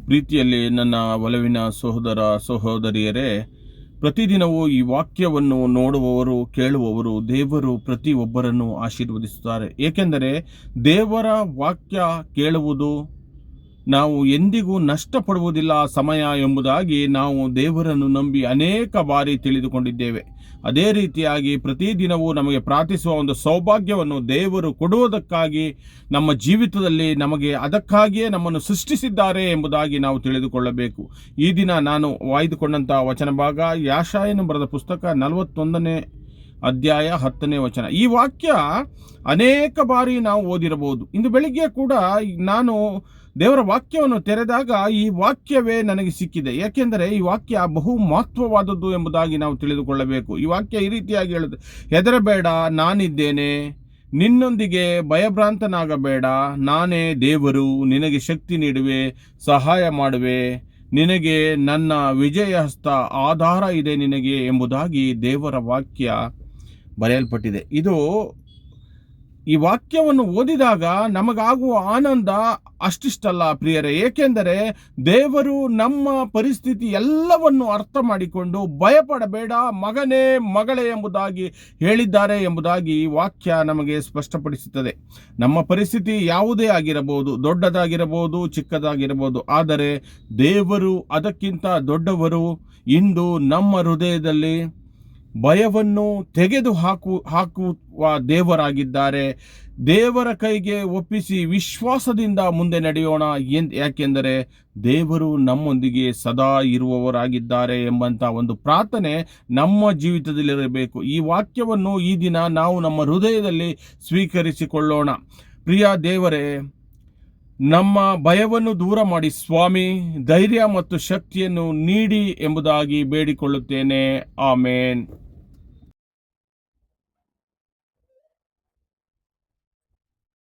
ಪ್ರೀತಿಯಲ್ಲಿ ನನ್ನ ಒಲವಿನ ಸಹೋದರ ಸಹೋದರಿಯರೇ, ಪ್ರತಿದಿನವೂ ಈ ವಾಕ್ಯವನ್ನು ನೋಡುವವರು ಕೇಳುವವರು ದೇವರು ಪ್ರತಿಯೊಬ್ಬರನ್ನು ಆಶೀರ್ವದಿಸುತ್ತಾರೆ. ಏಕೆಂದರೆ ದೇವರ ವಾಕ್ಯ ಕೇಳುವುದು ನಾವು ಎಂದಿಗೂ ನಷ್ಟಪಡುವುದಿಲ್ಲ ಸಮಯ ಎಂಬುದಾಗಿ ನಾವು ದೇವರನ್ನು ನಂಬಿ ಅನೇಕ ಬಾರಿ ತಿಳಿದುಕೊಂಡಿದ್ದೇವೆ. ಅದೇ ರೀತಿಯಾಗಿ ಪ್ರತಿದಿನವೂ ನಮಗೆ ಪ್ರಾರ್ಥಿಸುವ ಒಂದು ಸೌಭಾಗ್ಯವನ್ನು ದೇವರು ಕೊಡುವುದಕ್ಕಾಗಿ ನಮ್ಮ ಜೀವಿತದಲ್ಲಿ ನಮಗೆ ಅದಕ್ಕಾಗಿಯೇ ನಮ್ಮನ್ನು ಸೃಷ್ಟಿಸಿದ್ದಾರೆ ಎಂಬುದಾಗಿ ನಾವು ತಿಳಿದುಕೊಳ್ಳಬೇಕು. ಈ ದಿನ ನಾನು ಆಯ್ದುಕೊಂಡಂಥ ವಚನ ಭಾಗ ಯಾಶಾಯನು ಬರೆದ ಪುಸ್ತಕ 41ನೇ ಅಧ್ಯಾಯ 10ನೇ ವಚನ. ಈ ವಾಕ್ಯ ಅನೇಕ ಬಾರಿ ನಾವು ಓದಿರಬಹುದು. ಇಂದು ಬೆಳಿಗ್ಗೆ ಕೂಡ ನಾನು ದೇವರ ವಾಕ್ಯವನ್ನು ತೆರೆದಾಗ ಈ ವಾಕ್ಯವೇ ನನಗೆ ಸಿಕ್ಕಿದೆ. ಯಾಕೆಂದರೆ ಈ ವಾಕ್ಯ ಬಹು ಮಹತ್ವವಾದದ್ದು ಎಂಬುದಾಗಿ ನಾವು ತಿಳಿದುಕೊಳ್ಳಬೇಕು. ಈ ವಾಕ್ಯ ಈ ರೀತಿಯಾಗಿ ಹೇಳುತ್ತೆ, ಹೆದರಬೇಡ, ನಾನಿದ್ದೇನೆ, ನಿನ್ನೊಂದಿಗೆ ಭಯಭ್ರಾಂತನಾಗಬೇಡ, ನಾನೇ ದೇವರು, ನಿನಗೆ ಶಕ್ತಿ ನೀಡುವೆ, ಸಹಾಯ ಮಾಡುವೆ, ನಿನಗೆ ನನ್ನ ವಿಜಯ ಹಸ್ತ ಆಧಾರ ಇದೆ ನಿನಗೆ ಎಂಬುದಾಗಿ ದೇವರ ವಾಕ್ಯ ಬರೆಯಲ್ಪಟ್ಟಿದೆ. ಈ ವಾಕ್ಯವನ್ನು ಓದಿದಾಗ ನಮಗಾಗುವ ಆನಂದ ಅಷ್ಟಿಷ್ಟಲ್ಲ ಪ್ರಿಯರೇ. ಏಕೆಂದರೆ ದೇವರು ನಮ್ಮ ಪರಿಸ್ಥಿತಿ ಎಲ್ಲವನ್ನು ಅರ್ಥ ಮಾಡಿಕೊಂಡು ಭಯಪಡಬೇಡ ಮಗನೇ ಮಗಳೇ ಎಂಬುದಾಗಿ ಹೇಳಿದ್ದಾರೆ ಎಂಬುದಾಗಿ ಈ ವಾಕ್ಯ ನಮಗೆ ಸ್ಪಷ್ಟಪಡಿಸುತ್ತದೆ. ನಮ್ಮ ಪರಿಸ್ಥಿತಿ ಯಾವುದೇ ಆಗಿರಬಹುದು, ದೊಡ್ಡದಾಗಿರಬಹುದು, ಚಿಕ್ಕದಾಗಿರಬಹುದು, ಆದರೆ ದೇವರು ಅದಕ್ಕಿಂತ ದೊಡ್ಡವರು. ಇಂದು ನಮ್ಮ ಹೃದಯದಲ್ಲಿ ಭಯವನ್ನು ತೆಗೆದು ಹಾಕುವ ದೇವರಾಗಿದ್ದಾರೆ. ದೇವರ ಕೈಗೆ ಒಪ್ಪಿಸಿ ವಿಶ್ವಾಸದಿಂದ ಮುಂದೆ ನಡೆಯೋಣ. ಯಾಕೆಂದರೆ ದೇವರು ನಮ್ಮೊಂದಿಗೆ ಸದಾ ಇರುವವರಾಗಿದ್ದಾರೆ ಎಂಬಂಥ ಒಂದು ಪ್ರಾರ್ಥನೆ ನಮ್ಮ ಜೀವಿತದಲ್ಲಿರಬೇಕು. ಈ ವಾಕ್ಯವನ್ನು ಈ ದಿನ ನಾವು ನಮ್ಮ ಹೃದಯದಲ್ಲಿ ಸ್ವೀಕರಿಸಿಕೊಳ್ಳೋಣ. ಪ್ರಿಯ ದೇವರೇ, ನಮ್ಮ ಭಯವನ್ನು ದೂರ ಮಾಡಿ ಸ್ವಾಮಿ, ಧೈರ್ಯ ಮತ್ತು ಶಕ್ತಿಯನ್ನು ನೀಡಿ ಎಂಬುದಾಗಿ ಬೇಡಿಕೊಳ್ಳುತ್ತೇನೆ. ಆಮೇನ್.